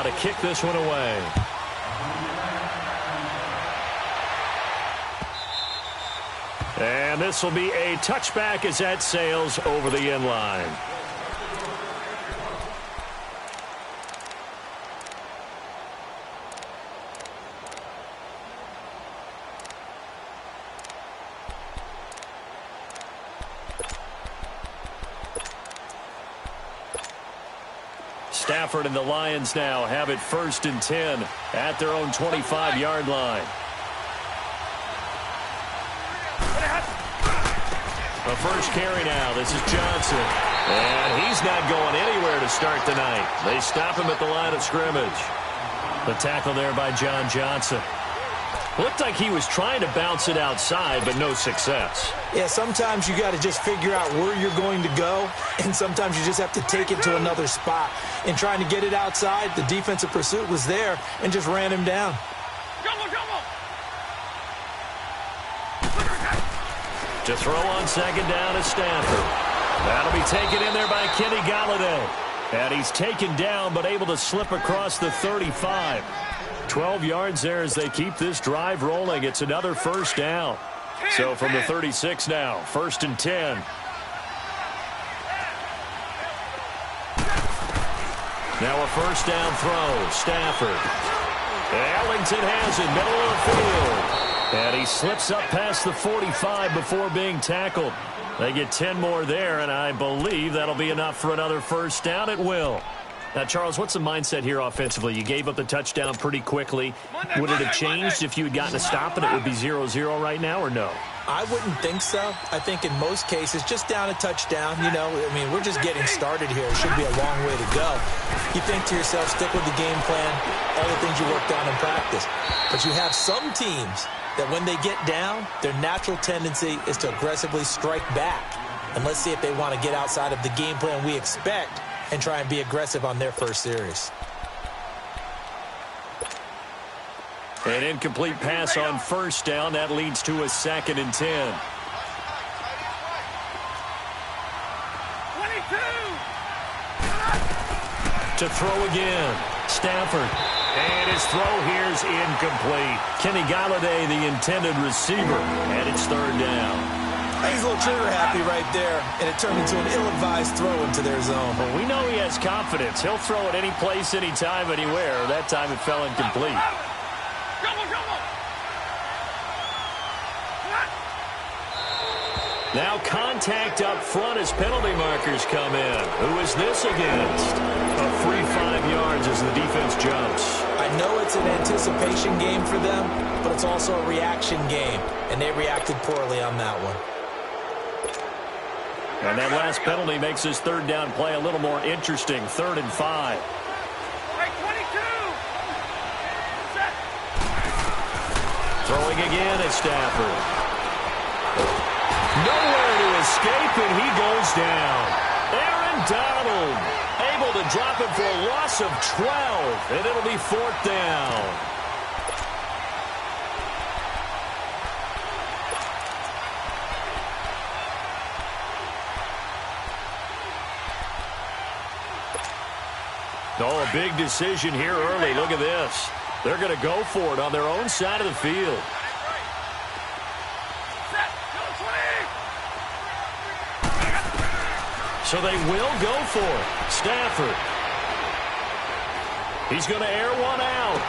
to kick this one away. And this will be a touchback as that sails over the end line. Stafford and the Lions now have it 1st and 10 at their own 25-yard line. The first carry now. This is Johnson. And he's not going anywhere to start the night. They stop him at the line of scrimmage. The tackle there by John Johnson. Looked like he was trying to bounce it outside, but no success. Yeah, sometimes you got to just figure out where you're going to go, and sometimes you just have to take it to another spot. In trying to get it outside, the defensive pursuit was there and just ran him down. To throw on 2nd down is Stafford. That'll be taken in there by Kenny Galladay. And he's taken down, but able to slip across the 35. 12 yards there as they keep this drive rolling. It's another 1st down. So from the 36 now, 1st and 10. Now a 1st down throw. Stafford. Ellington has it, middle of the field. And he slips up past the 45 before being tackled. They get 10 more there, and I believe that'll be enough for another 1st down. It will. Now, Charles, what's the mindset here offensively? You gave up the touchdown pretty quickly. Would it have changed if you had gotten a stop and it would be 0-0 right now, or no? I wouldn't think so. I think in most cases, just down a touchdown, you know, I mean, we're just getting started here. It should be a long way to go. You think to yourself, stick with the game plan, all the things you worked on in practice. But you have some teams that when they get down, their natural tendency is to aggressively strike back. And let's see if they want to get outside of the game plan we expect and try and be aggressive on their first series. An incomplete pass on 1st down. That leads to a 2nd and 10. 22. To throw again. Stafford. And his throw here is incomplete. Kenny Galladay, the intended receiver, and it's 3rd down. He's a little trigger happy right there, and it turned into an ill-advised throw into their zone. Well, we know he has confidence. He'll throw it any place, anytime, anywhere. That time it fell incomplete. Now contact up front as penalty markers come in. Who is this against? A free 5 yards as the defense jumps. I know it's an anticipation game for them, but it's also a reaction game, and they reacted poorly on that one. And that last penalty makes this 3rd down play a little more interesting. 3rd and 5. Throwing again at Stafford. Nowhere to escape, and he goes down. Aaron Donald able to drop it for a loss of 12, and it'll be 4th down. Oh, a big decision here early. Look at this. They're going to go for it on their own side of the field. So they will go for it. Stafford. He's going to air one out.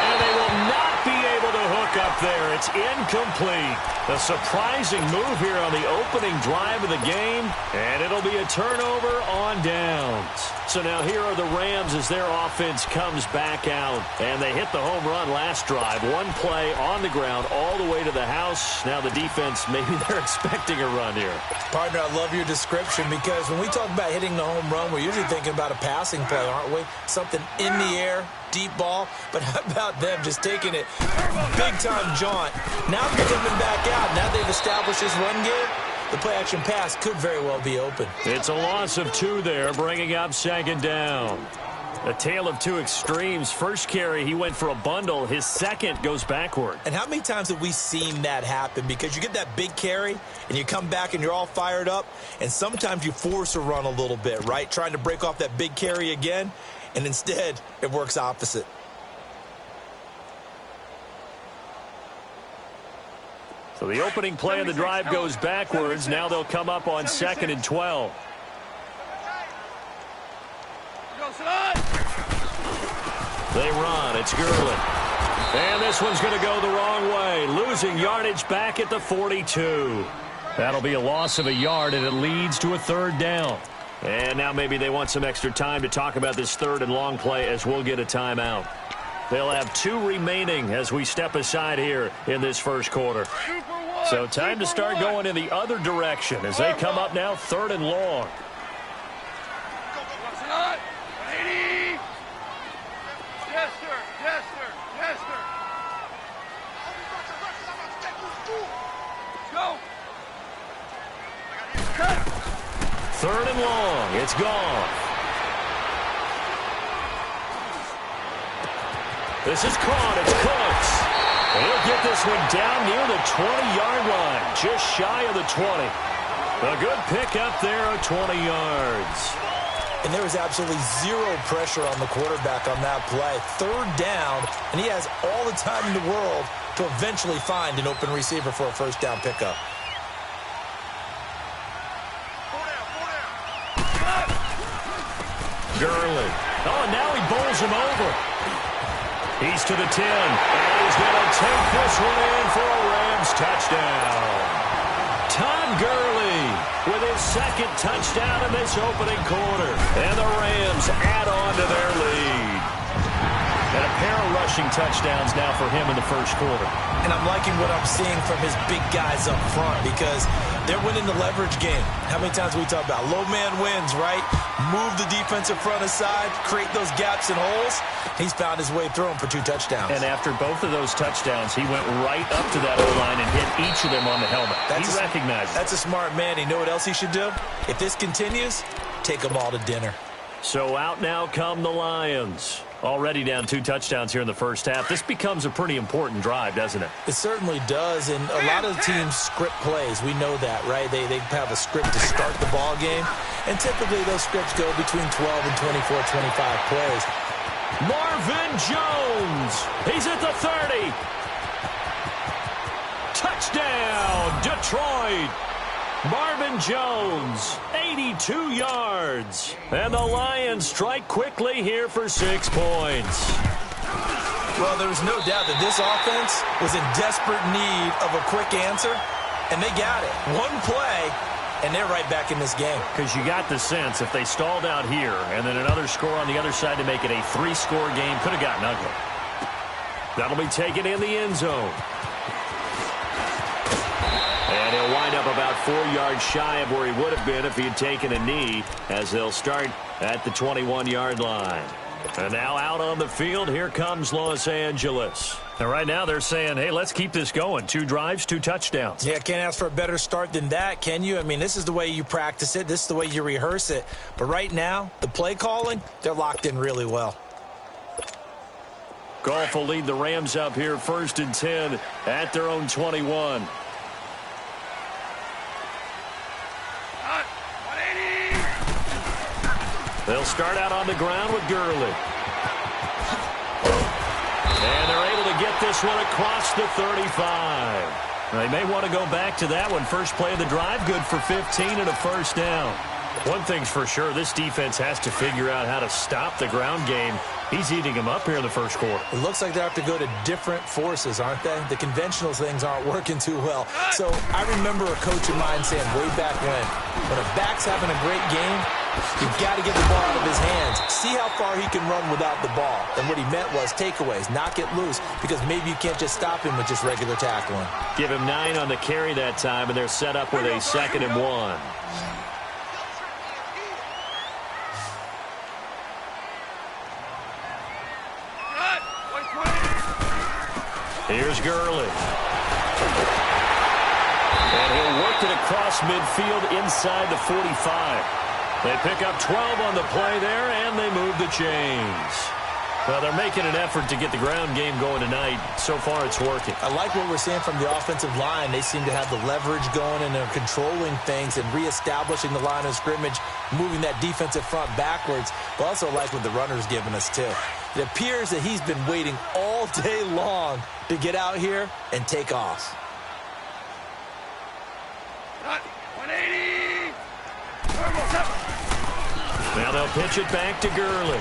And they will not be able to hook up there. It's incomplete. A surprising move here on the opening drive of the game. And it'll be a turnover on downs. So now here are the Rams as their offense comes back out. And they hit the home run last drive. One play on the ground all the way to the house. Now the defense, maybe they're expecting a run here. Partner, I love your description because when we talk about hitting the home run, we're usually thinking about a passing play, aren't we? Something in the air, deep ball. But how about them just taking it big-time jaunt? Now they're coming back out. Now they've established this run game. The play-action pass could very well be open. It's a loss of 2 there, bringing up 2nd down. A tale of two extremes. First carry, he went for a bundle. His second goes backward. And how many times have we seen that happen? Because you get that big carry, and you come back and you're all fired up, and sometimes you force a run a little bit, right? Trying to break off that big carry again, and instead it works opposite. So the opening play of the drive goes backwards. Now they'll come up on 2nd and 12. They run. It's Gurley. And this one's going to go the wrong way. Losing yardage back at the 42. That'll be a loss of a yard, and it leads to a 3rd down. And now maybe they want some extra time to talk about this 3rd and long play as we'll get a timeout. They'll have 2 remaining as we step aside here in this first quarter. So time to start going in the other direction as they come up now 3rd and long. Third and long. It's gone. This is caught. It's Cooks. And he'll get this one down near the 20-yard line, just shy of the 20. A good pickup there of 20 yards. And there was absolutely zero pressure on the quarterback on that play. 3rd down, and he has all the time in the world to eventually find an open receiver for a 1st down pickup. Gurley. Oh, and now he bowls him over. He's to the 10, and he's going to take this one in for a Rams touchdown. Todd Gurley with his 2nd touchdown in this opening quarter. And the Rams add on to their lead. And a pair of rushing touchdowns now for him in the first quarter. And I'm liking what I'm seeing from his big guys up front because they're winning the leverage game. How many times we talk about low man wins, right? Move the defensive front aside, create those gaps and holes. He's found his way through them for 2 touchdowns. And after both of those touchdowns, he went right up to that O-line and hit each of them on the helmet. He recognized it. That's a smart man. You know what else he should do? If this continues, take them all to dinner. So out now come the Lions. Already down 2 touchdowns here in the first half. This becomes a pretty important drive, doesn't it? It certainly does, and a lot of teams script plays. We know that, right? They have a script to start the ball game, and typically those scripts go between 12 and 24, 25 plays. Marvin Jones. He's at the 30. Touchdown, Detroit. Marvin Jones, 82 yards. And the Lions strike quickly here for 6 points. Well, there's no doubt that this offense was in desperate need of a quick answer, and they got it. 1 play, and they're right back in this game. Because you got the sense if they stalled out here and then another score on the other side to make it a 3-score game, could have gotten ugly. That'll be taken in the end zone. And he'll wind up about 4 yards shy of where he would have been if he had taken a knee, as they'll start at the 21-yard line. And now out on the field, here comes Los Angeles. And right now they're saying, hey, let's keep this going. 2 drives, 2 touchdowns. Yeah, can't ask for a better start than that, can you? I mean, this is the way you practice it. This is the way you rehearse it. But right now, the play calling, they're locked in really well. Goff will lead the Rams up here 1st and 10 at their own 21. They'll start out on the ground with Gurley. And they're able to get this one across the 35. They may want to go back to that one. First play of the drive, good for 15 and a 1st down. One thing's for sure, this defense has to figure out how to stop the ground game. He's eating them up here in the first quarter. It looks like they have to go to different forces, aren't they? The conventional things aren't working too well. So I remember a coach of mine saying way back when a back's having a great game, you've got to get the ball out of his hands. See how far he can run without the ball. And what he meant was takeaways, knock it loose, because maybe you can't just stop him with just regular tackling. Give him 9 on the carry that time, and they're set up with a 2nd and 1. Here's Gurley. And he'll work it across midfield inside the 45. They pick up 12 on the play there, and they move the chains. Well, they're making an effort to get the ground game going tonight. So far, it's working. I like what we're seeing from the offensive line. They seem to have the leverage going, and they're controlling things and reestablishing the line of scrimmage, moving that defensive front backwards. But also like what the runner's giving us, too. It appears that he's been waiting all day long to get out here and take off. 180. Now they'll pitch it back to Gurley.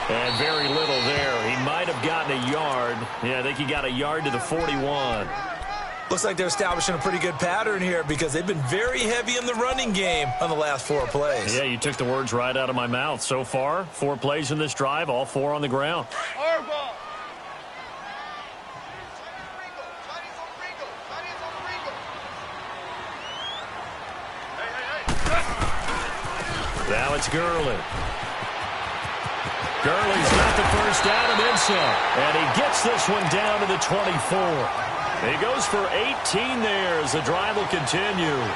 And very little there. He might have gotten a yard. Yeah, I think he got a yard to the 41. Looks like they're establishing a pretty good pattern here because they've been very heavy in the running game on the last 4 plays. Yeah, you took the words right out of my mouth. So far, 4 plays in this drive, all 4 on the ground. Now it's Gurley. Gurley's got the first down and then some. And he gets this one down to the 24. He goes for 18 there as the drive will continue.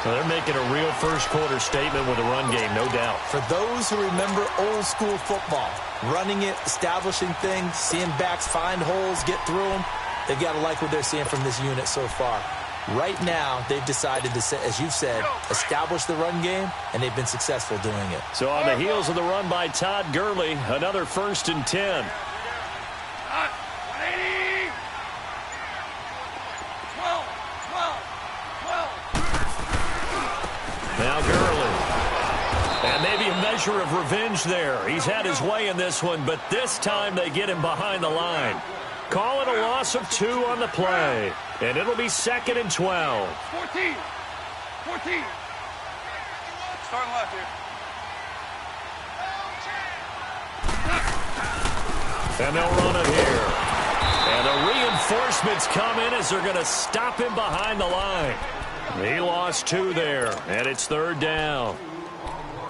So they're making a real first-quarter statement with a run game, no doubt. For those who remember old-school football, running it, establishing things, seeing backs find holes, get through them, they've got to like what they're seeing from this unit so far. Right now, they've decided to, as you've said, establish the run game, and they've been successful doing it. So on the heels of the run by Todd Gurley, another 1st and 10. 180. 12. Now Gurley. And maybe a measure of revenge there. He's had his way in this one, but this time they get him behind the line. Call it a loss of 2 on the play. And it'll be 2nd and 12. 14. Starting left here. And they'll run it here. And the reinforcements come in as they're going to stop him behind the line. He lost 2 there, and it's 3rd down.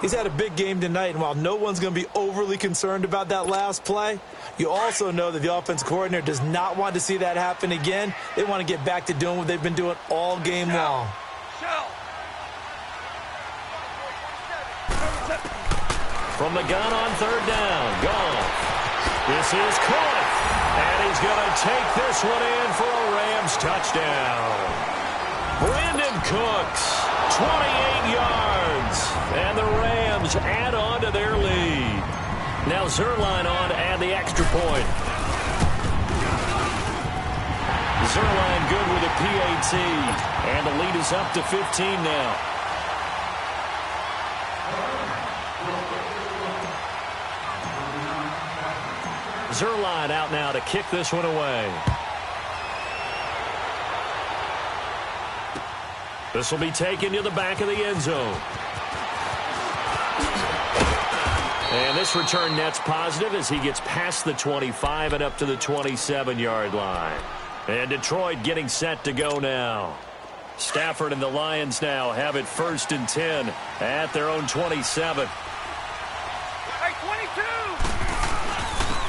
He's had a big game tonight, and while no one's going to be overly concerned about that last play, you also know that the offense coordinator does not want to see that happen again. They want to get back to doing what they've been doing all game long. From the gun on 3rd down, Goff. This is caught, and he's going to take this one in for a Rams touchdown. Brandon Cooks, 28 yards, and the Rams add on to their lead. Now Zerline on to add the extra point. Zerline good with a PAT, and the lead is up to 15 now. Zerline out now to kick this one away. This will be taken to the back of the end zone. And this return net's positive as he gets past the 25 and up to the 27-yard line. And Detroit getting set to go now. Stafford and the Lions now have it 1st and 10 at their own 27.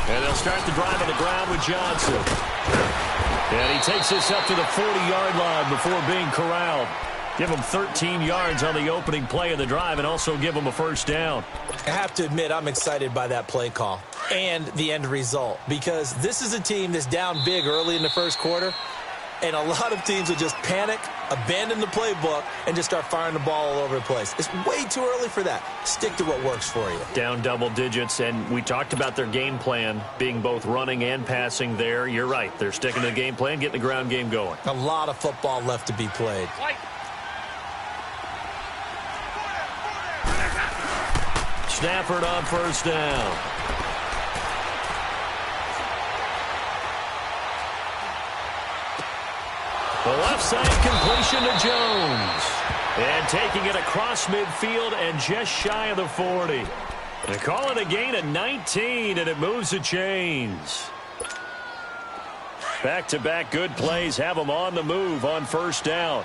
And they'll start the drive on the ground with Johnson. And he takes this up to the 40-yard line before being corralled. Give him 13 yards on the opening play of the drive and also give him a 1st down. I have to admit, I'm excited by that play call and the end result because this is a team that's down big early in the 1st quarter, and a lot of teams will just panic, abandon the playbook, and just start firing the ball all over the place. It's way too early for that. Stick to what works for you. Down double digits, and we talked about their game plan being both running and passing there. You're right. They're sticking to the game plan, getting the ground game going. A lot of football left to be played. Stafford on 1st down. The left side completion to Jones. And taking it across midfield and just shy of the 40. They call it a gain of 19, and it moves the chains. Back-to-back good plays have them on the move on 1st down.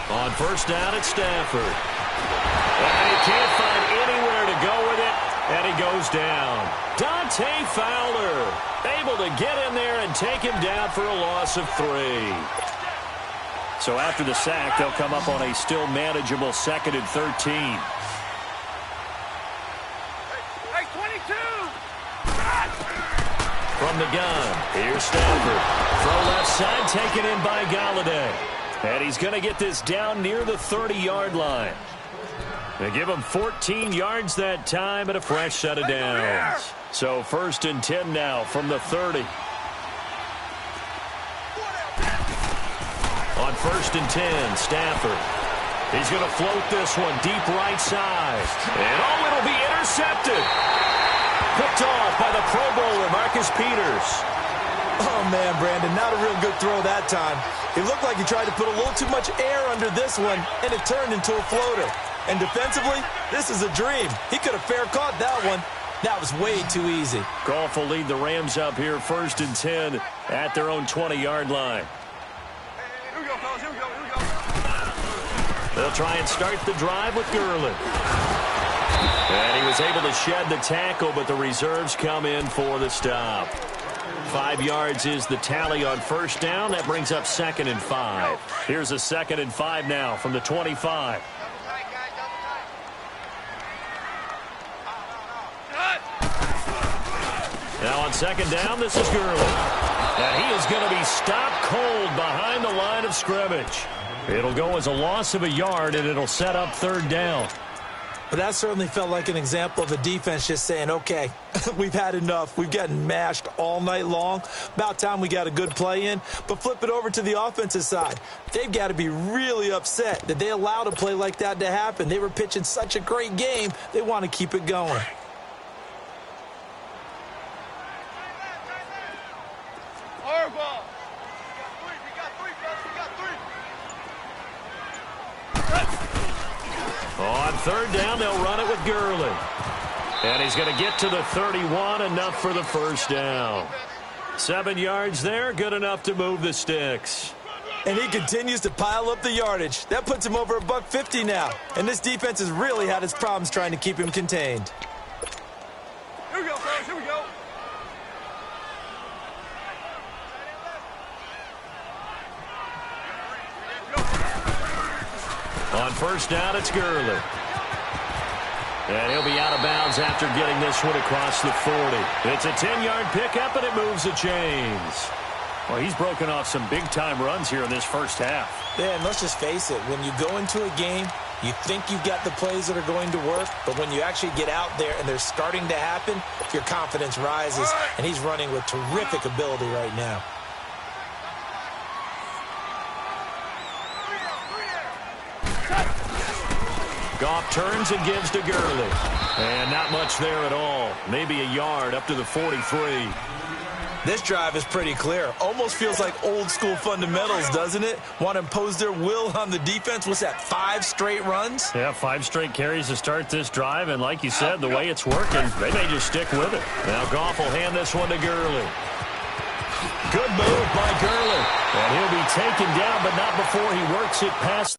On 1st down, it's Stafford. And he can't find anywhere to go with it. And he goes down. Dante Fowler able to get in there and take him down for a loss of 3. So after the sack, they'll come up on a still manageable 2nd and 13. Hey, 22! From the gun, here's Stafford. Throw left side, taken in by Galladay. And he's going to get this down near the 30-yard line. They give him 14 yards that time and a fresh set of downs. So 1st and 10 now from the 30. On 1st and 10, Stafford. He's going to float this one deep right side. And it'll be intercepted. Picked off by the Pro Bowler, Marcus Peters. Oh, man, Brandon, not a real good throw that time. It looked like he tried to put a little too much air under this one, and it turned into a floater. And defensively, this is a dream. He could have fair caught that one. That was way too easy. Goff will lead the Rams up here 1st and 10 at their own 20-yard line. Here we go, fellas. Here we go. They'll try and start the drive with Gurley. And he was able to shed the tackle, but the reserves come in for the stop. 5 yards is the tally on 1st down. That brings up 2nd and 5. Here's a 2nd and 5 now from the 25. Now on 2nd down, this is Gurley. And he is going to be stopped cold behind the line of scrimmage. It'll go as a loss of a yard, and it'll set up 3rd down. But that certainly felt like an example of a defense just saying, okay, we've had enough. We've gotten mashed all night long. About time we got a good play in. But flip it over to the offensive side. They've got to be really upset that they allowed a play like that to happen. They were pitching such a great game, they want to keep it going. Horrible. We got three, fellas. On 3rd down, they'll run it with Gurley. And he's going to get to the 31, enough for the 1st down. 7 yards there, good enough to move the sticks. And he continues to pile up the yardage. That puts him over $150 now. And this defense has really had its problems trying to keep him contained. Here we go, fellas. Here we go. On 1st down, it's Gurley. And he'll be out of bounds after getting this one across the 40. It's a 10-yard pickup, and it moves the chains. Well, he's broken off some big-time runs here in this 1st half. Yeah, and let's just face it. When you go into a game, you think you've got the plays that are going to work, but when you actually get out there and they're starting to happen, your confidence rises, and he's running with terrific ability right now. Goff turns and gives to Gurley. And not much there at all. Maybe a yard up to the 43. This drive is pretty clear. Almost feels like old-school fundamentals, doesn't it? Want to impose their will on the defense. What's that, 5 straight runs? Yeah, 5 straight carries to start this drive. And like you said, the way it's working, they may just stick with it. Now Goff will hand this one to Gurley. Good move by Gurley. And he'll be taken down, but not before he works it past